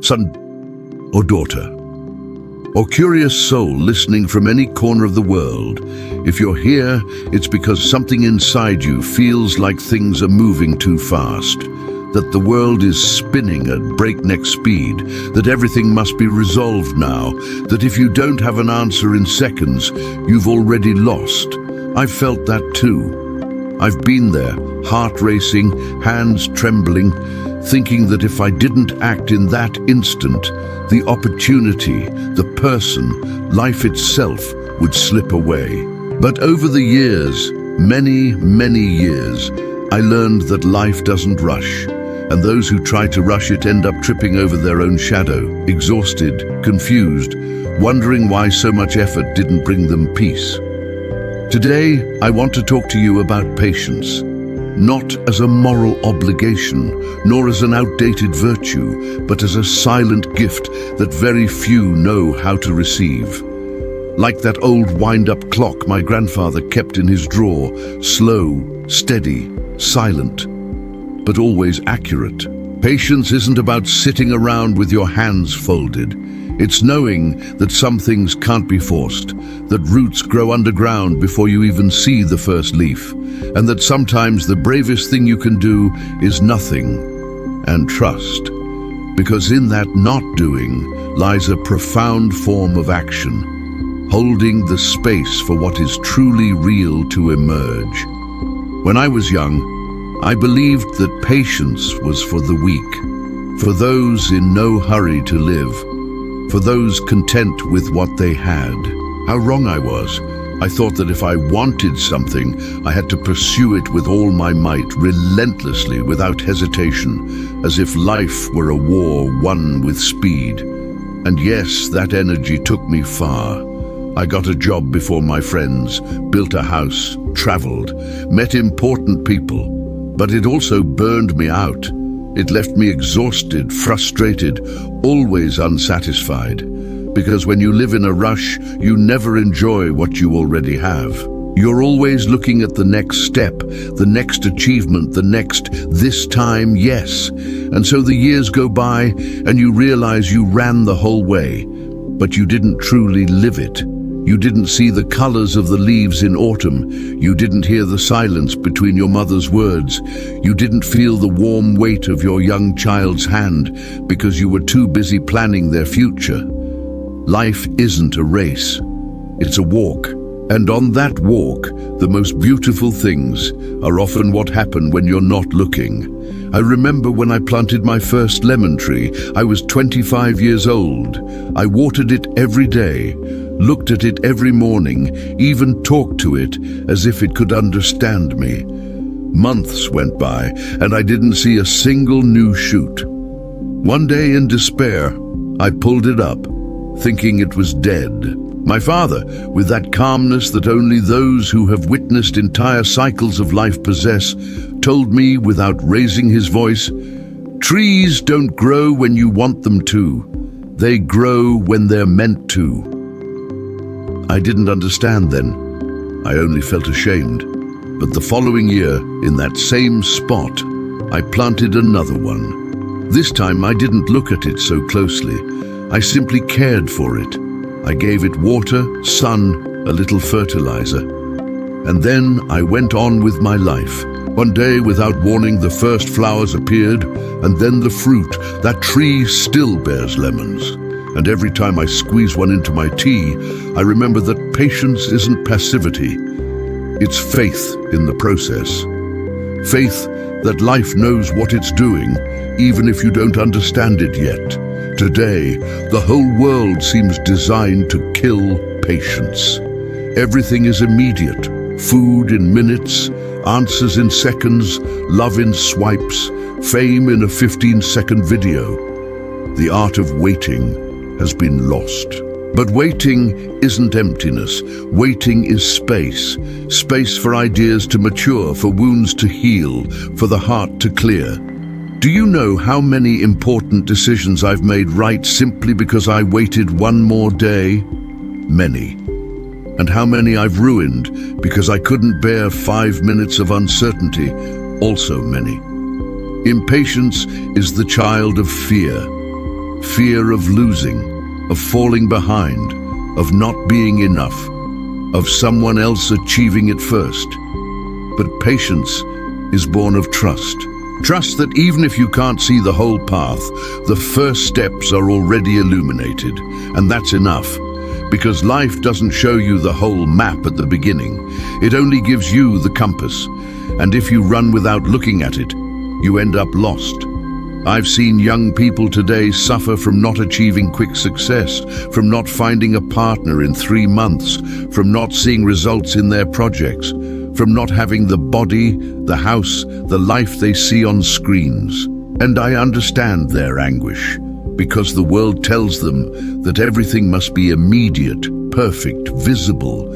son or daughter, or curious soul listening from any corner of the world. If you're here, it's because something inside you feels like things are moving too fast, that the world is spinning at breakneck speed, that everything must be resolved now, that if you don't have an answer in seconds, you've already lost. I've felt that too. I've been there, heart racing, hands trembling, thinking that if I didn't act in that instant, the opportunity, the person, life itself would slip away. But over the years, many, many years, I learned that life doesn't rush, and those who try to rush it end up tripping over their own shadow, exhausted, confused, wondering why so much effort didn't bring them peace. Today, I want to talk to you about patience. Not as a moral obligation, nor as an outdated virtue, but as a silent gift that very few know how to receive. Like that old wind-up clock my grandfather kept in his drawer, slow, steady, silent, but always accurate. Patience isn't about sitting around with your hands folded. It's knowing that some things can't be forced, that roots grow underground before you even see the first leaf, and that sometimes the bravest thing you can do is nothing, and trust. Because in that not doing lies a profound form of action, holding the space for what is truly real to emerge. When I was young, I believed that patience was for the weak, for those in no hurry to live, for those content with what they had. How wrong I was. I thought that if I wanted something, I had to pursue it with all my might, relentlessly, without hesitation, as if life were a war won with speed. And yes, that energy took me far. I got a job before my friends, built a house, traveled, met important people, but it also burned me out. It left me exhausted, frustrated, always unsatisfied. Because when you live in a rush, you never enjoy what you already have. You're always looking at the next step, the next achievement, the next this time, yes. And so the years go by and you realize you ran the whole way, but you didn't truly live it. You didn't see the colors of the leaves in autumn. You didn't hear the silence between your mother's words. You didn't feel the warm weight of your young child's hand because you were too busy planning their future. Life isn't a race. It's a walk. And on that walk, the most beautiful things are often what happen when you're not looking. I remember when I planted my first lemon tree. I was 25 years old. I watered it every day, looked at it every morning, even talked to it as if it could understand me. Months went by, and I didn't see a single new shoot. One day, in despair, I pulled it up, thinking it was dead. My father, with that calmness that only those who have witnessed entire cycles of life possess, told me without raising his voice, "Trees don't grow when you want them to. They grow when they're meant to." I didn't understand then. I only felt ashamed. But the following year, in that same spot, I planted another one. This time I didn't look at it so closely. I simply cared for it. I gave it water, sun, a little fertilizer. And then I went on with my life. One day, without warning, the first flowers appeared, and then the fruit. That tree still bears lemons. And every time I squeeze one into my tea, I remember that patience isn't passivity. It's faith in the process. Faith that life knows what it's doing, even if you don't understand it yet. Today, the whole world seems designed to kill patience. Everything is immediate. Food in minutes, answers in seconds, love in swipes, fame in a 15-second video. The art of waiting has been lost. But waiting isn't emptiness. Waiting is space. Space for ideas to mature, for wounds to heal, for the heart to clear. Do you know how many important decisions I've made right simply because I waited one more day? Many. And how many I've ruined because I couldn't bear 5 minutes of uncertainty? Also many. Impatience is the child of fear. Fear of losing, of falling behind, of not being enough, of someone else achieving it first. But patience is born of trust. Trust that even if you can't see the whole path, the first steps are already illuminated, and that's enough. Because life doesn't show you the whole map at the beginning. It only gives you the compass. And if you run without looking at it, you end up lost. I've seen young people today suffer from not achieving quick success, from not finding a partner in 3 months, from not seeing results in their projects, from not having the body, the house, the life they see on screens. And I understand their anguish, because the world tells them that everything must be immediate, perfect, visible.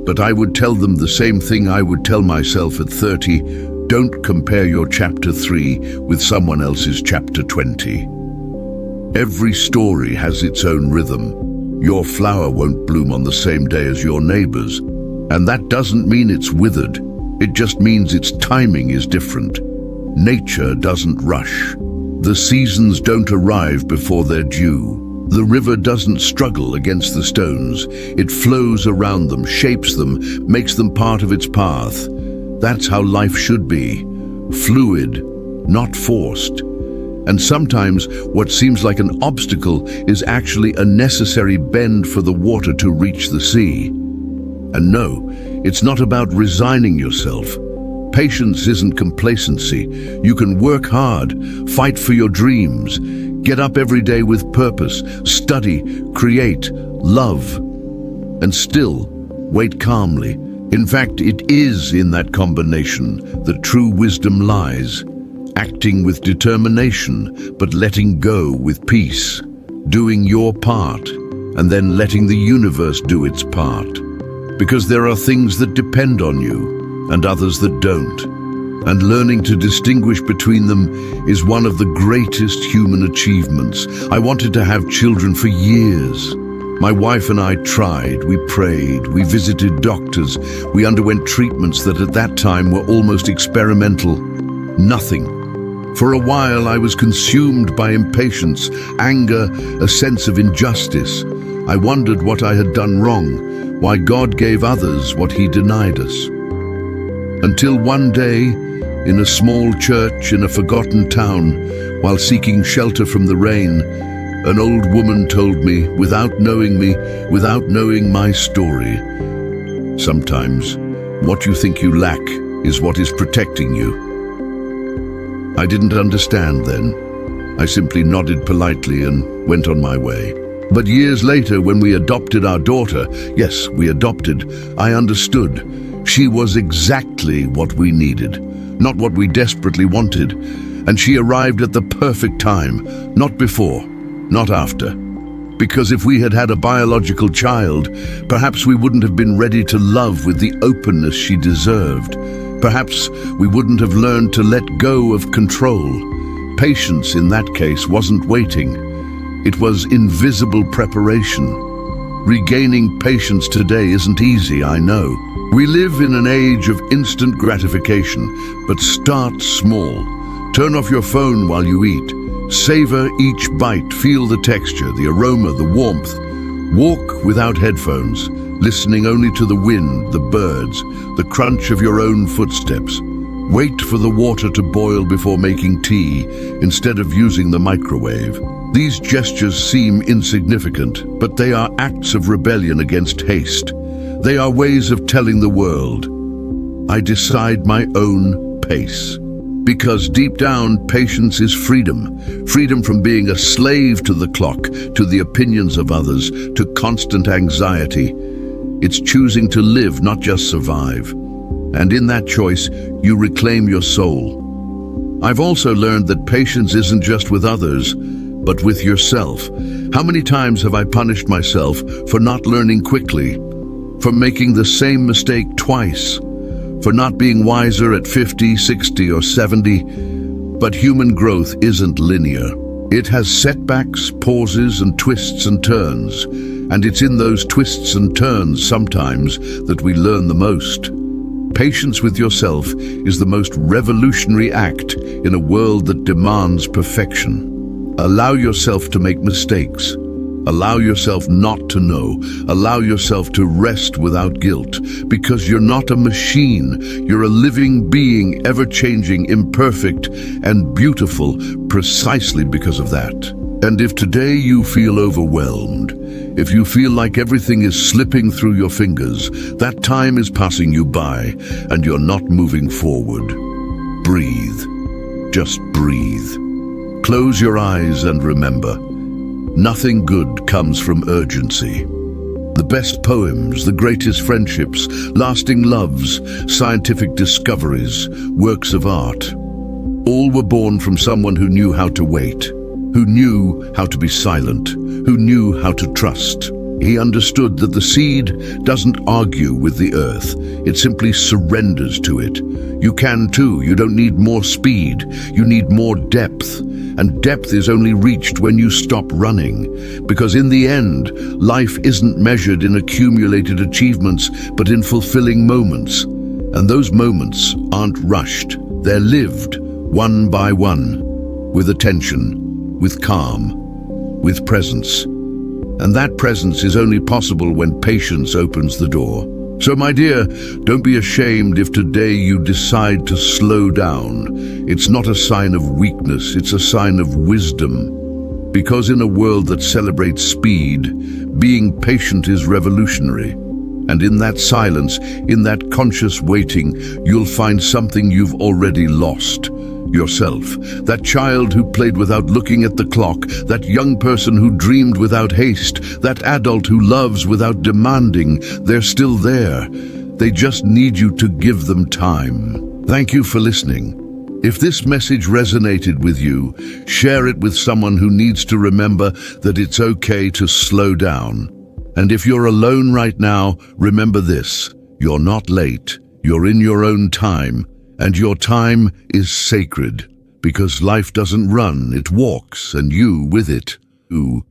But I would tell them the same thing I would tell myself at 30. Don't compare your chapter 3 with someone else's chapter 20. Every story has its own rhythm. Your flower won't bloom on the same day as your neighbor's. And that doesn't mean it's withered. It just means its timing is different. Nature doesn't rush. The seasons don't arrive before they're due. The river doesn't struggle against the stones. It flows around them, shapes them, makes them part of its path. That's how life should be. Fluid, not forced. And sometimes what seems like an obstacle is actually a necessary bend for the water to reach the sea. And no, it's not about resigning yourself. Patience isn't complacency. You can work hard, fight for your dreams, get up every day with purpose, study, create, love, and still wait calmly. In fact, it is in that combination that true wisdom lies. Acting with determination, but letting go with peace. Doing your part, and then letting the universe do its part. Because there are things that depend on you, and others that don't. And learning to distinguish between them is one of the greatest human achievements. I wanted to have children for years. My wife and I tried, we prayed, we visited doctors, we underwent treatments that at that time were almost experimental. Nothing. For a while I was consumed by impatience, anger, a sense of injustice. I wondered what I had done wrong, why God gave others what He denied us. Until one day, in a small church in a forgotten town, while seeking shelter from the rain, an old woman told me, without knowing my story, sometimes what you think you lack is what is protecting you. I didn't understand then. I simply nodded politely and went on my way. But years later, when we adopted our daughter, yes, we adopted, I understood. She was exactly what we needed, not what we desperately wanted. And she arrived at the perfect time, not before, not after. Because if we had had a biological child, perhaps we wouldn't have been ready to love with the openness she deserved. Perhaps we wouldn't have learned to let go of control. Patience in that case wasn't waiting. It was invisible preparation. Regaining patience today isn't easy, I know. We live in an age of instant gratification, but start small. Turn off your phone while you eat. Savor each bite, feel the texture, the aroma, the warmth. Walk without headphones, listening only to the wind, the birds, the crunch of your own footsteps. Wait for the water to boil before making tea, instead of using the microwave. These gestures seem insignificant, but they are acts of rebellion against haste. They are ways of telling the world, I decide my own pace. Because deep down, patience is freedom. Freedom from being a slave to the clock, to the opinions of others, to constant anxiety. It's choosing to live, not just survive. And in that choice, you reclaim your soul. I've also learned that patience isn't just with others, but with yourself. How many times have I punished myself for not learning quickly, for making the same mistake twice, for not being wiser at 50, 60, or 70? But human growth isn't linear. It has setbacks, pauses, and twists and turns. And it's in those twists and turns sometimes that we learn the most. Patience with yourself is the most revolutionary act in a world that demands perfection. Allow yourself to make mistakes. Allow yourself not to know. Allow yourself to rest without guilt, because you're not a machine. You're a living being, ever-changing, imperfect, and beautiful precisely because of that. And if today you feel overwhelmed, if you feel like everything is slipping through your fingers, that time is passing you by and you're not moving forward, breathe. Just breathe. Close your eyes and remember, nothing good comes from urgency. The best poems, the greatest friendships, lasting loves, scientific discoveries, works of art, all were born from someone who knew how to wait, who knew how to be silent, who knew how to trust. He understood that the seed doesn't argue with the earth, it simply surrenders to it. You can too. You don't need more speed, you need more depth. And depth is only reached when you stop running. Because in the end, life isn't measured in accumulated achievements, but in fulfilling moments. And those moments aren't rushed. They're lived, one by one, with attention, with calm, with presence. And that presence is only possible when patience opens the door. So my dear, don't be ashamed if today you decide to slow down. It's not a sign of weakness, it's a sign of wisdom. Because in a world that celebrates speed, being patient is revolutionary. And in that silence, in that conscious waiting, you'll find something you've already lost. Yourself. That child who played without looking at the clock, that young person who dreamed without haste, that adult who loves without demanding, they're still there. They just need you to give them time. Thank you for listening. If this message resonated with you, share it with someone who needs to remember that it's okay to slow down. And if you're alone right now, remember this: you're not late, you're in your own time. And your time is sacred, because life doesn't run, it walks, and you with it. Ooh.